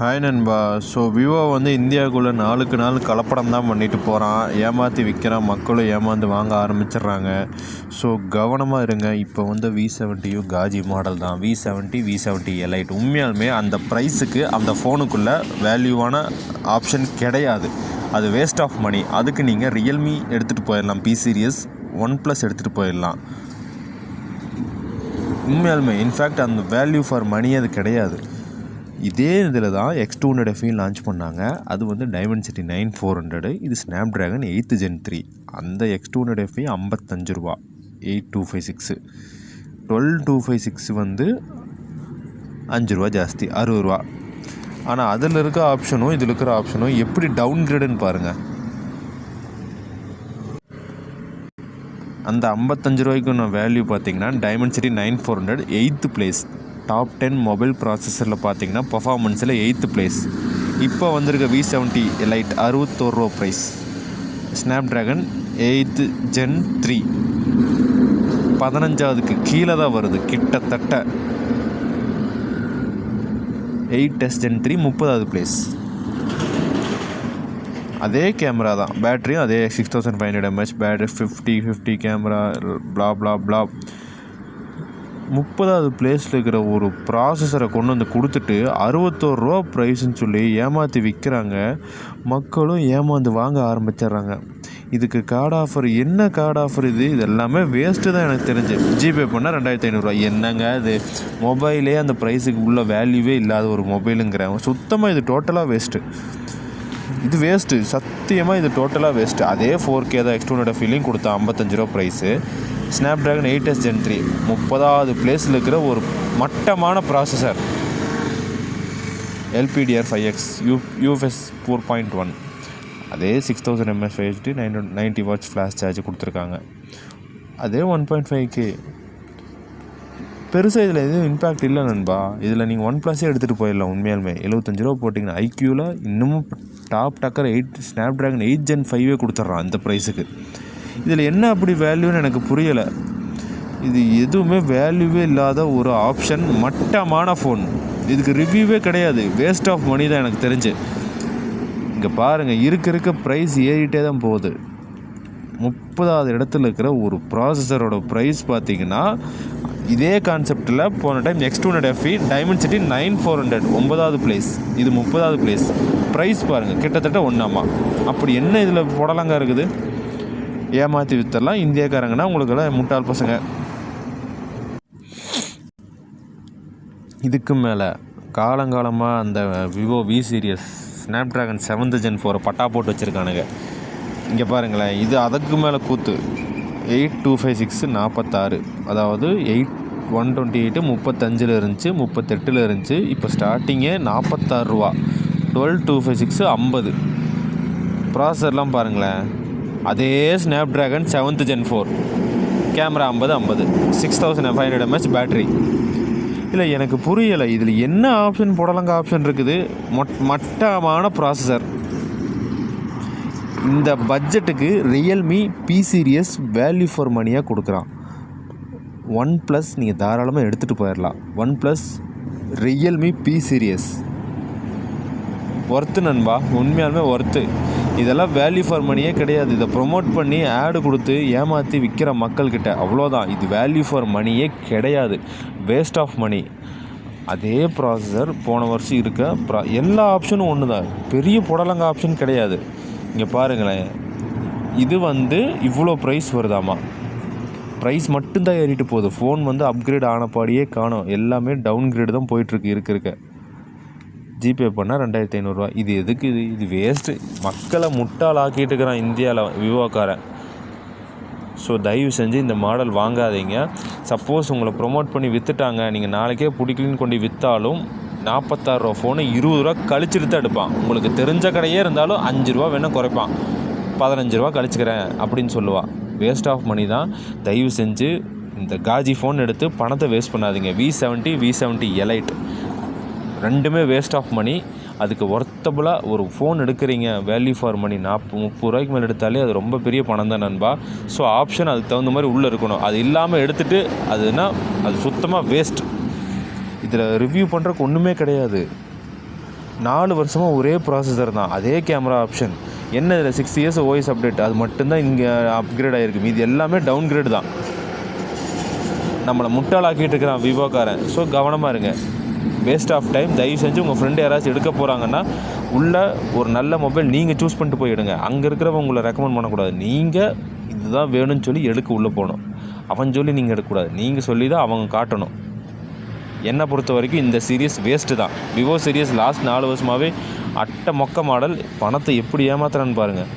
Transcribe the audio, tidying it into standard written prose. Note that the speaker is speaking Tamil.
ஹாய் நண்பா. ஸோ விவோ வந்து இந்தியாவுக்குள்ளே நாளுக்கு நாள் கலப்படம் தான் பண்ணிட்டு போகிறான். ஏமாற்றி விற்கிறான், மக்களும் ஏமாந்து வாங்க ஆரம்பிச்சிடுறாங்க. ஸோ கவனமாக இருங்க. இப்போ வந்து V70யும் காஜி மாடல் தான். V70 எலைட் உண்மையாலுமே அந்த ப்ரைஸுக்கு அந்த ஃபோனுக்குள்ளே வேல்யூவான ஆப்ஷன் கிடையாது. அது வேஸ்ட் ஆஃப் மணி. அதுக்கு நீங்கள் ரியல்மி எடுத்துகிட்டு போயிடலாம், P சீரியஸ், OnePlus எடுத்துகிட்டு போயிடலாம். உண்மையாலுமே இன்ஃபேக்ட் அந்த வேல்யூ ஃபார் மணி அது கிடையாது. இதே இதில் தான் X200 லான்ச் பண்ணாங்க. அது வந்து Dimensity 9400. இது Snapdragon 8th Gen 3. அந்த X200 55 ரூபா, 8256. 12256 வந்து 5 ரூபா ஜாஸ்தி, 60 ரூபா. ஆனால் அதில் இருக்க ஆப்ஷனும் இதில் இருக்கிற ஆப்ஷனும் எப்படி டவுன் கிரேடுன்னு பாருங்கள். அந்த 55 ரூபாய்க்கு வேல்யூ பார்த்தீங்கன்னா Dimensity 9400 8th place. Top 10 mobile ப்ராசஸரில் பார்த்தீங்கன்னா பர்ஃபார்மன்ஸில் 8th பிளேஸ். இப்போ வந்திருக்க V70 எலைட் 61 ரூபா ப்ரைஸ். ஸ்னாப்ட்ராகன் 8th Gen 3 15வதுக்கு கீழே தான் வருது கிட்டத்தட்ட. 8s Gen 3 30வது பிளேஸ். அதே கேமரா தான், பேட்டரியும் அதே 6500 mAh battery, 50 camera, blah blah blah. 30வது பிளேஸில் இருக்கிற ஒரு ப்ராசஸரை கொண்டு வந்து கொடுத்துட்டு 61 ரூபா ப்ரைஸ்ன்னு சொல்லி ஏமாற்றி விற்கிறாங்க. மக்களும் ஏமாந்து வாங்க ஆரம்பிச்சிட்றாங்க. இதுக்கு கார்டு ஆஃபர், என்ன கார்டு ஆஃபர் இது? இது எல்லாமே வேஸ்ட்டு தான் எனக்கு தெரிஞ்சு. ஜிபே பண்ணால் 2500 என்னங்க இது? மொபைலே அந்த ப்ரைஸுக்கு உள்ள வேல்யூவே இல்லாத ஒரு மொபைலுங்கிறேன். சுத்தமாக இது டோட்டலாக வேஸ்ட்டு. இது வேஸ்ட்டு, சத்தியமாக இது டோட்டலாக வேஸ்ட்டு. அதே 4K தான் X200 ஃபீலிங் கொடுத்தா 55 ரூபா ப்ரைஸு. ஸ்னாப்ட்ராகன் 8s Gen 3 30வது பிளேஸில் இருக்கிற ஒரு மட்டமான ப்ராசஸர். LPDDR5X UFS 4.1. அதே 6000 mAh HD 90 watts flash charge கொடுத்துருக்காங்க. அதே 1.5K. பெருசாக இதில் எதுவும் இம்பேக்ட் இல்லை நண்பா. இதில் நீங்கள் OnePlusஸே எடுத்துகிட்டு போயிடலாம். உண்மையாலுமே 75 ரூபா போட்டிங்கன்னா IQவில் இன்னமும் டாப் டக்கர் ஸ்னாப்ட்ராகன் 8 Gen 5 கொடுத்துட்றான் இந்த ப்ரைஸுக்கு. இதில் என்ன அப்படி வேல்யூன்னு எனக்கு புரியலை. இது எதுவுமே வேல்யூவே இல்லாத ஒரு ஆப்ஷன், மட்டமான ஃபோன். இதுக்கு ரிவ்யூவே கிடையாது, வேஸ்ட் ஆஃப் மணி தான் எனக்கு தெரிஞ்சு. இங்கே பாருங்கள், இருக்க ப்ரைஸ் ஏறிட்டே தான் போகுது. 30வது இடத்துல இருக்கிற ஒரு ப்ராசஸரோட ப்ரைஸ் பார்த்திங்கன்னா இதே கான்செப்டில் போன டைம் X200 Dimensity 9400 9வது பிளேஸ். இது 30வது பிளேஸ். ப்ரைஸ் பாருங்கள், கிட்டத்தட்ட ஒன்றாமா. அப்படி என்ன இதில் போடலாங்க இருக்குது? ஏமாற்றி வித்தரலாம். இந்தியாக்காரங்கன்னா உங்களுக்கெல்லாம் முட்டாள் பசங்க. இதுக்கு மேலே காலங்காலமாக அந்த Vivo V series Snapdragon 7th Gen 4 பட்டா போட்டு வச்சுருக்கானுங்க. இங்கே பாருங்களேன், இது அதுக்கு மேலே கூத்து. 8256 46, அதாவது 128 35 இருந்துச்சு, 38 இருந்துச்சு. இப்போ ஸ்டார்டிங்கே 46 ரூபா. 12256 50. ப்ராசஸர்லாம் பாருங்களேன், அதே Snapdragon 7th Gen 4 camera 50 6500 mAh battery. இல்லை, எனக்கு புரியலை இதில் என்ன ஆப்ஷன் போடலங்க ஆப்ஷன் இருக்குது. மட்டமான ப்ராசஸர். இந்த பட்ஜெட்டுக்கு Realme P series value for மணியாக கொடுக்குறான். OnePlus நீங்கள் தாராளமாக எடுத்துகிட்டு போயிடலாம். OnePlus, Realme P series worth நண்பா, உண்மையாலுமே ஒர்த்து. இதெல்லாம் வேல்யூ ஃபார் மணியே கிடையாது. இதை ப்ரொமோட் பண்ணி ஆடு கொடுத்து ஏமாற்றி விற்கிற மக்கள்கிட்ட, அவ்வளோதான். இது வேல்யூ ஃபார் மணியே கிடையாது, வேஸ்ட் ஆஃப் மணி. அதே ப்ராசஸர் போன வருஷம் இருக்க எல்லா ஆப்ஷனும் ஒன்று தான், பெரிய புடலங்க ஆப்ஷன் கிடையாது. இங்கே பாருங்களேன், இது வந்து இவ்வளோ ப்ரைஸ் வருதாமா. ப்ரைஸ் மட்டும்தான் ஏறிட்டு போகுது. ஃபோன் வந்து அப்கிரேட் ஆனப்பாடியே காணும். எல்லாமே டவுன் கிரேடு தான் போயிட்டுருக்கு. இருக்க ஜிபே பண்ணால் 2500 இது எதுக்கு? இது வேஸ்ட்டு. மக்களை முட்டாள் ஆக்கிட்டு இருக்கிறான் இந்தியாவில் விவோக்காரன். ஸோ தயவு செஞ்சு இந்த மாடல் வாங்காதீங்க. சப்போஸ் உங்களை ப்ரொமோட் பண்ணி விற்றுட்டாங்க, நீங்கள் நாளைக்கே பிடிக்கலன்னு கொண்டு விற்றாலும் 46 ரூபா ஃபோனு 20 ரூபா கழிச்சிட்டு தான் எடுப்பான். உங்களுக்கு தெரிஞ்ச கடையே இருந்தாலும் 5 ரூபா வேணால் குறைப்பான். 15 ரூபா கழிச்சிக்கிறேன் அப்படின்னு சொல்லுவாள். வேஸ்ட் ஆஃப் மணி தான். தயவு செஞ்சு இந்த காஜி ஃபோன் எடுத்து பணத்தை வேஸ்ட் பண்ணாதீங்க. V70 எலைட் ரெண்டுமே வேஸ்ட் ஆஃப் மணி. அதுக்கு ஒர்த்தபுளாக ஒரு ஃபோன் எடுக்கிறீங்க, வேல்யூ ஃபார் மணி 30 ரூபாய்க்கு மேலே எடுத்தாலே அது ரொம்ப பெரிய பணம் தான் நண்பா. ஸோ ஆப்ஷன் அதுக்கு தகுந்த மாதிரி உள்ளே இருக்கணும். அது இல்லாமல் எடுத்துகிட்டு அதுனா அது சுத்தமாக வேஸ்ட். இதில் ரிவ்யூ பண்ணுறதுக்கு ஒன்றுமே கிடையாது. 4 வருஷமாக ஒரே ப்ராசஸர் தான், அதே கேமரா ஆப்ஷன். என்ன இதில் 6 இயர்ஸ் ஓஎஸ் அப்டேட் அது மட்டும்தான் இங்கே அப்கிரேட் ஆகிருக்கு. மீது எல்லாமே டவுன்கிரேட் தான். நம்மளை முட்டாளாக்கிட்டு இருக்கிறான் விவோக்காரன். ஸோ கவனமாக இருங்க. Waste of time. தயவு செஞ்சு உங்கள் ஃப்ரெண்டு யாராச்சும் எடுக்க போகிறாங்கன்னா உள்ள ஒரு நல்ல மொபைல் நீங்கள் சூஸ் பண்ணிட்டு போய் எடுங்க. அங்கே இருக்கிறவங்க உங்களை ரெக்கமெண்ட் பண்ணக்கூடாது. நீங்கள் இதுதான் வேணும்னு சொல்லி எடுக்க உள்ளே போகணும். அவன் சொல்லி நீங்கள் எடுக்கக்கூடாது. நீங்கள் சொல்லி தான் அவங்க காட்டணும். என்னை பொறுத்த வரைக்கும் இந்த சீரியஸ் வேஸ்ட்டு தான். விவோ சீரியஸ் லாஸ்ட் 4 வருஷமாகவே அட்டை மொக்க மாடல். பணத்தை எப்படி ஏமாத்துறான்னு பாருங்கள்.